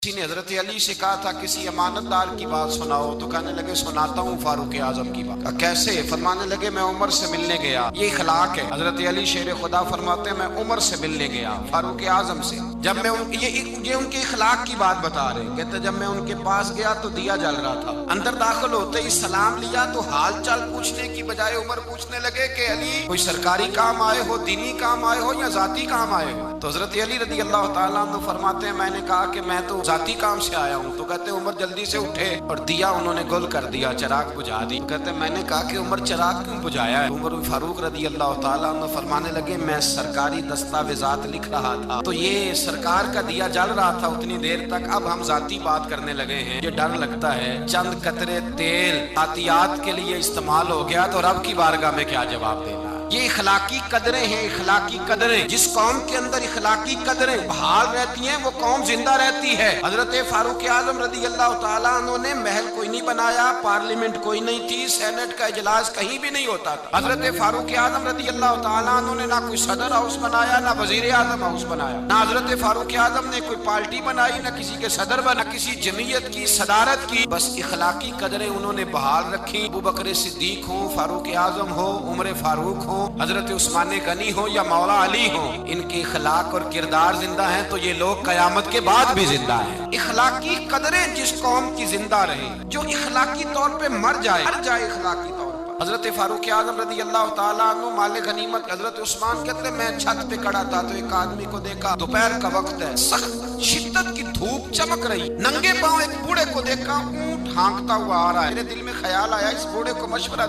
किसी ने हजरत अली से कहा था किसी अमानतदार की बात सुनाओ, तो कहने लगे सुनाता हूँ फारूक आजम की बात। कैसे? फरमाने लगे मैं उमर से मिलने गया। ये इखलाक है। हजरत अली शेर खुदा फरमाते हैं मैं उमर से मिलने गया, फारूक आजम से। जब मैं ये उनके इखलाक की बात बता रहे, कहते जब मैं उनके पास गया तो दिया जल रहा था। अंदर दाखिल होते ही सलाम लिया तो हाल चाल पूछने की बजाय उमर पूछने लगे कि अली कोई सरकारी काम आए हो, दीनी काम आए हो या जाती काम आए हो? तो हजरत अली रदी अल्लाह ताला अन्हु फरमाते हैं मैंने कहा कि मैं तो जाती काम से आया हूँ। तो कहते उमर जल्दी से उठे और दिया उन्होंने गुल कर दिया, चिराग बुझा दी। तो कहते मैंने कहा कि उमर चिराग क्यों बुझाया है? उमर फारूक रदी अल्लाह ताला अन्हु फरमाने लगे मैं सरकारी दस्तावेजात लिख रहा था तो ये सरकार का दिया जल रहा था उतनी देर तक, अब हम जाती बात करने लगे हैं। ये डर लगता है चंद कतरे तेल आतियात के लिए इस्तेमाल हो गया तो रब की बारगाह में क्या जवाब देना। ये इखलाकी कदरें हैं, इखलाकी कदरें। जिस कौम के अंदर इखलाकी कदरें बहाल रहती हैं वो कौम जिंदा रहती है। हजरत फारूक आजम रदी अल्लाह ताला अन्हु ने महल कोई नहीं बनाया, पार्लियामेंट कोई नहीं थी, सेनेट का इजलास कहीं भी नहीं होता था। हजरत फारूक आजम रदी अल्लाह ताला अन्हु ने ना कोई सदर हाउस बनाया, ना वजीर आजम हाउस बनाया, ना हजरत फारूक आजम ने कोई पार्टी बनाई, ना किसी के सदर बना, किसी जमीयत की सदारत की। बस इखलाकी कदरें उन्होंने बहाल रखी। अबू बकर सिद्दीक हो, फारूक आजम हो, उमर फारूक हो, हजरत उस्मान गनी हो या मौला अली हो, इनके इखलाक और किरदार जिंदा हैं तो ये लोग कयामत के बाद भी जिंदा हैं। इखलाकी कदरें जिस कौम की जिंदा रहे, जो इखलाकी तौर पे मर जाए इखलाकी तौर पर। हजरत फारूक आजम रदी अल्लाह ताला अन्हु माले गनीमत। हजरत उस्मान कहते मैं छत पे खड़ा था तो एक आदमी को देखा, दोपहर का वक्त है, सख्त शिद्दत की धूप चमक रही, नंगे पांव एक बूढ़े को देखा, ऊंट हाँकता हुआ आ रहा है। मेरे दिल में ख्याल आया इस बूढ़े को मशवरा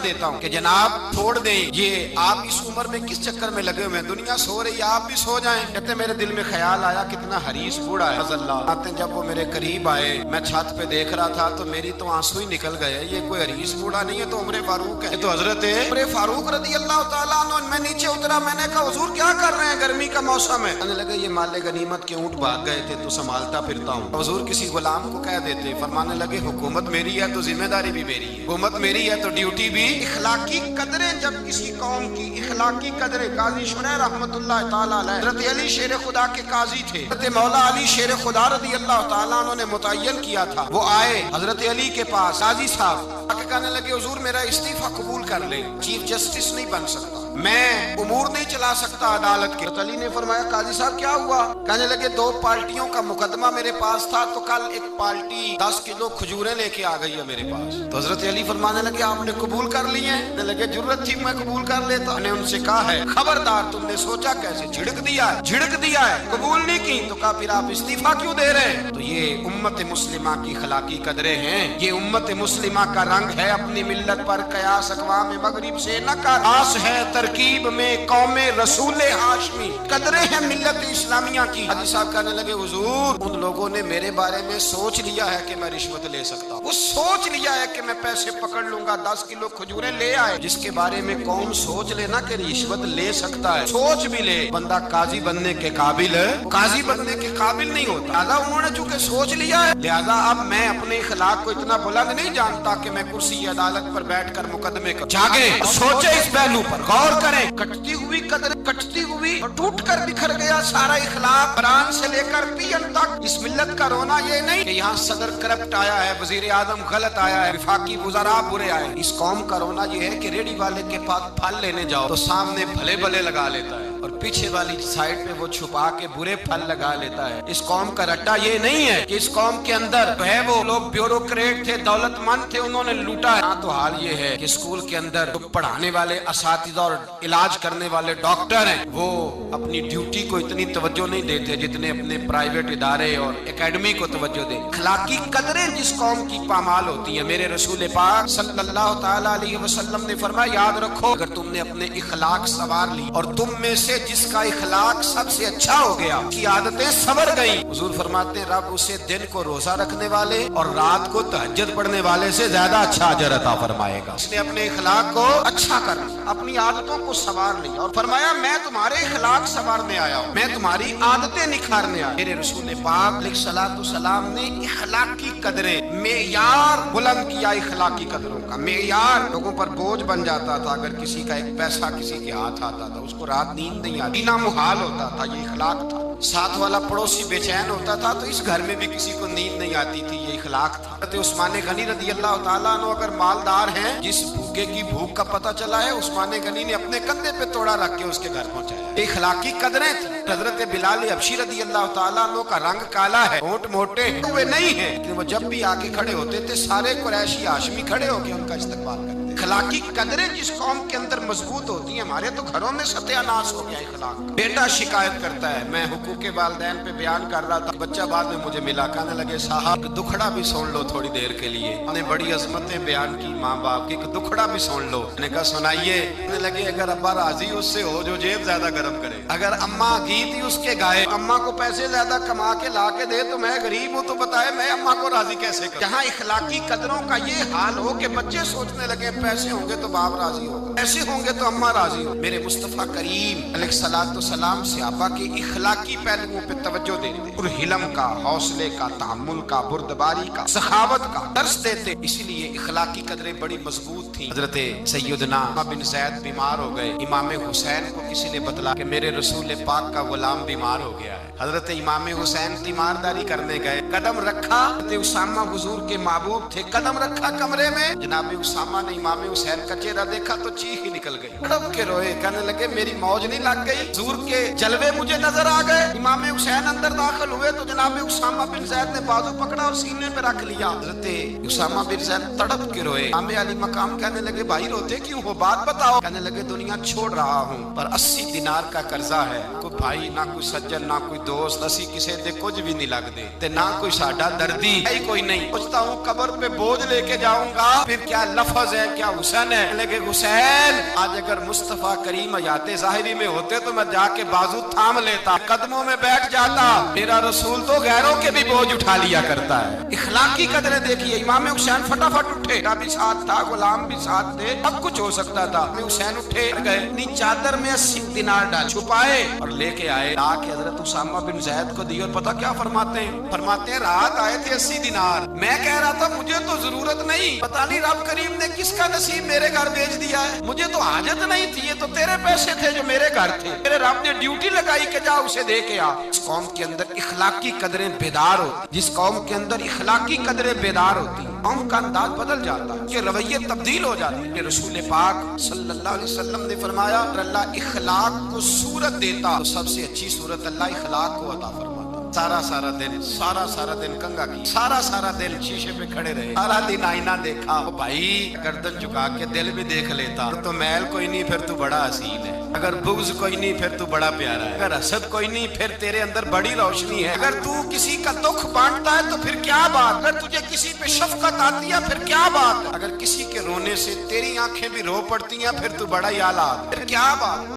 देता हूँ कि जनाब छोड़ दें, ये आप इस उम्र में किस चक्कर में लगे हुए हैं, दुनिया सो रही है आप भी सो जाएं। कहते मेरे दिल में ख्याल आया कितना हरीस बूढ़ा है। आते जब वो मेरे करीब आए, मैं छत पे देख रहा था तो मेरी तो आंसू ही निकल गए। ये कोई हरीस बूढ़ा नहीं है तो उमर फारूक है, तो हजरत उमर फारूक रदी अल्लाह ताला अन्हु। मैं नीचे उतरा, मैंने कहा हुजूर क्या कर रहे हैं, गर्मी का मौसम है। कहने लगे ये माले गनीमत के ऊंट भाग गए थे तो संभालता फिरता हूँ। हुजूर किसी गुलाम को कह देते। फरमाने लगे हुकूमत मेरी है तो जिम्मेदारी भी मेरी है, हुकूमत मेरी है तो ड्यूटी भी। इखलाकी कदरें जब किसी कौम की इखलाकी कदरें, काजी शुनैर रहमतुल्लाह ताला अलैह हजरत अली शेर खुदा के काजी थे, हजरत मौला अली शेर खुदा रदी अल्लाह ताला उन्होंने मुतय्यन किया था। वो आए हजरत अली के पास, काजी साहब आके कहने लगे हुजूर मेरा इस्तीफा कबूल कर ले, चीफ जस्टिस नहीं बन सकता, मैं उमूर नहीं चला सकता अदालत के। अली ने फरमाया काजी साहब क्या हुआ? कहने लगे दो पार्टियों का मुकदमा मेरे पास था तो कल एक पार्टी 10 किलो खजूरें लेके आ गई है मेरे पास। तो हजरत अली फरमाने लगे आपने कबूल कर ली है? कहने लगे जरूरत थी मैं कबूल कर लेता। मैंने उनसे कहा है खबरदार, तुमने सोचा कैसे, झिड़क दिया है, कबूल नहीं की तो कहा फिर आप इस्तीफा क्यों दे रहे हैं? तो ये उम्मत मुस्लिमा की इखलाकी कदरें हैं, ये उम्मत मुस्लिमा का रंग है। अपनी मिल्लत पर कयास अक़वाम मगरिब से न कर, आस है तरकीब में कौमे रसूल हाशमी। कदरें हैं मिल्लत इस्लामिया की। हाजी साहब कहने लगे हुजूर उन लोगों ने मेरे बारे में सोच लिया है कि मैं रिश्वत ले सकता हूँ, वो सोच लिया है कि मैं पैसे पकड़ लूंगा, 10 किलो खजूरें ले आए। जिसके बारे में कौम सोच लेना कि रिश्वत ले सकता है, सोच भी ले, बंदा काजी बनने के काबिल है, काजी बनने के काबिल नहीं होता। लिहाजा उन्होंने चूंकि सोच लिया है, लिहाजा अब मैं अपने इखलाक को इतना बुलंद नहीं जानता कि मैं कुर्सी अदालत पर बैठकर मुकदमे कर। जागे सोचे इस पहलू पर गौर करें। कटती हुई कदरें, कटती हुई और टूट कर बिखर गया सारा इखलाक, बरान से लेकर पियन तक। इस मिल्लत का रोना ये नहीं कि यहाँ सदर करप्ट आया है, वजीर आजम गलत आया है, विफाकी वज़रा बुरे आए। इस कौम का रोना ये है कि रेडी वाले के पास फल लेने जाओ तो सामने भले भले लगा लेता है और पीछे वाली साइड पे वो छुपा के बुरे फल लगा लेता है। इस कौम का रट्टा ये नहीं है कि इस कौम के अंदर है वो लोग ब्यूरोक्रेट थे, दौलतमंद थे, उन्होंने लूटा है। हाँ तो हाल ये है कि स्कूल के अंदर जो पढ़ाने वाले असातिज़ा और इलाज करने वाले डॉक्टर हैं वो अपनी ड्यूटी को इतनी तवज्जो नहीं देते जितने अपने प्राइवेट इदारे और एकेडमी को तवज्जो दे। इखलाकी कदरें जिस कौम की पामाल होती है, मेरे रसूल पाक सल्लल्लाहु ताला अलैहि वसल्लम ने फरमाया याद रखो अगर तुमने अपने इखलाक सवार ली और तुम में से जिसका इखलाक सबसे अच्छा हो गया, की आदतें संवर गई, हुजूर फरमाते हैं रब उसे दिन को रोजा रखने वाले और रात को तहज्जुद पढ़ने वाले से ज्यादा अच्छा अजर अता फरमाएगा। इसने अपने इखलाक को अच्छा कर, अपनी आदतों को संवार लिया और फरमाया मैं तुम्हारे इखलाक संवारने आया हूँ, मैं तुम्हारी आदतें निखारने आया। मेरे रसूल पाक अलैहिस्सलातु सलाम ने इखलाक की कदरें, मेयार बुलंद किया। इखलाक की कदरों का मेयार लोगों पर बोझ बन जाता था। अगर किसी का एक पैसा किसी के हाथ आता था उसको रात नींद नहीं आती, ना मुहाल होता था। ये इखलाक था। साथ वाला पड़ोसी बेचैन होता था तो इस घर में भी किसी को नींद नहीं आती थी। ये इखलाक था। उस्मान गनी रदी अल्लाह ताला अन्हु अगर मालदार हैं, जिस भूखे की भूख का पता चला है, उस्मान गनी ने अपने कंधे पे तोड़ा रख के उसके घर पहुंचाया। इखलाकी कदरें थी। हजरत बिलाल हबशी रदी अल्लाह ताला अन्हु का रंग काला है, होंठ मोटे हुए नहीं है, लेकिन वो जब भी आके खड़े होते थे सारे कुरैशी हाशमी खड़े होकर उनका इस्तकबाल करते। इखलाकी कदरें जिस कौम के अंदर मजबूत होती हैं, हमारे तो घरों में सत्यानाश हो गया इखलाक। बेटा शिकायत करता है, मैं हुकूके वालिदैन पे बयान कर रहा था, बच्चा बाद में मुझे मिला, कहने लगे साहब दुखड़ा भी सुन लो थोड़ी देर के लिए। हमने बड़ी अजमतें बयान की माँ बाप की, दुखड़ा भी सुन लो। मैंने कहा सुनाइए। कहने लगे अगर अब्बा राजी उससे हो जो जेब ज्यादा गर्म करे, अगर अम्मा गीत ही उसके गाए, अम्मा को पैसे ज्यादा कमा के ला के दे तो मैं गरीब हूँ तो बताए मैं अम्मा को राजी कैसे करूं। जहाँ इखलाकी कदरों का ये हाल हो कि बच्चे सोचने लगे पैसे होंगे तो बाप राजी होगा, पैसे होंगे तो अम्मा राजी हो। मेरे मुस्तफा करीम अलैहिस्सलाम सहाबा के इखलाकी पहलुओं पे तवज्जो देते और हिलम का, हौसले का, तहम्मुल का, बुर्दबारी का, सखावत का दर्स देते। इसीलिए इखलाकी कदरें बड़ी मजबूत थी। हजरत सैयदना बिन ज़ैद बीमार हो गए। इमाम हुसैन को किसी ने बतला कि मेरे रसूल पाक का गुलाम बीमार हो गया है। हजरत इमाम हुसैन तीमारदारी करने गए, कदम रखा, उसामा हुजूर के महबूब थे, कदम रखा कमरे में, जनाब उसामा ने इमाम हुसैन का चेहरा देखा तो चीख ही निकल गई, तड़प के रोए, कहने लगे मेरी मौज नहीं लग गई, हुजूर के जलवे मुझे नजर आ गए। इमाम हुसैन अंदर दाखिल हुए तो जनाब उसामा बिन ज़ैद ने बाजू पकड़ा और सीने पे रख लिया। हजरत उसामा बिन ज़ैद तड़प के रोए। इमाम अली मकाम कहने लगे भाई रोते क्यों हो, बात बताओ। कहने लगे दुनिया छोड़ रहा हूँ पर 80 दिनार का कर्जा है, कोई भाई ना कोई सज्जन ना कोई दोस्त, असी किसी दे कुछ भी नहीं लगते ते ना कोई साडा दर्दी है कोई नहीं। पूछता हूँ कब्र पे बोझ लेके जाऊंगा, फिर क्या लफ्ज है क्या हुसैन है। लगे हुसैन आज अगर मुस्तफा करीम हयाते ज़ाहिरी में होते तो मैं जाके बाजू थाम लेता, कदमों में बैठ जाता। मेरा रसूल तो गैरों के भी बोझ उठा लिया करता है। इखलाकी कदरें देखिए। इमाम हुसैन फटाफट उठे, भी साथ था, गुलाम भी साथ थे, अब कुछ हो सकता था। हुसैन उठे गए, अपनी चादर में 80 दिनार डाल छुपाए और लेके आए, आके हजरत उसामा बिन ज़ैद को दी। और पता क्या फरमाते हैं रात आए थे 80 दिनार, मैं कह रहा था मुझे तो जरूरत नहीं, पता नहीं रब करीम ने किसका नसीब मेरे घर भेज दिया है, मुझे तो हाजत नहीं थी, ये तो तेरे पैसे थे जो मेरे घर थे, मेरे रब ने ड्यूटी लगाई कि जा उसे दे के आ। इस कौम के अंदर इखलाकी कदरें बेदार होती, जिस कौम के अंदर इखलाकी कदरें बेदार होती, कौम का अंदाज बदल जाता है, ये रवैये तब्दील हो जाते हैं। रसूल पाक सल्लल्लाहु अलैहि वसल्लम ने फरमाया अल्लाह इखलाक को सूरत देता तो सबसे अच्छी सूरत अल्लाह इखलाक को अता फरमाता। सारा दिन कंगा की, सारा दिन शीशे पे खड़े रहे, सारा दिन आईना देखा। ओ भाई गर्दन झुका के दिल भी देख लेता तो मैल कोई नहीं फिर तू बड़ा हसीन है, अगर बुग़्ज़ कोई नहीं फिर तू बड़ा प्यारा है, अगर हसद कोई नहीं फिर तेरे अंदर बड़ी रोशनी है, अगर तू किसी का दुख बांटता है तो फिर क्या बात, अगर तुझे किसी पे शफकत आती है फिर क्या बात, अगर किसी के रोने से तेरी आंखें भी रो पड़ती हैं फिर तू बड़ा ही आला, फिर क्या बात।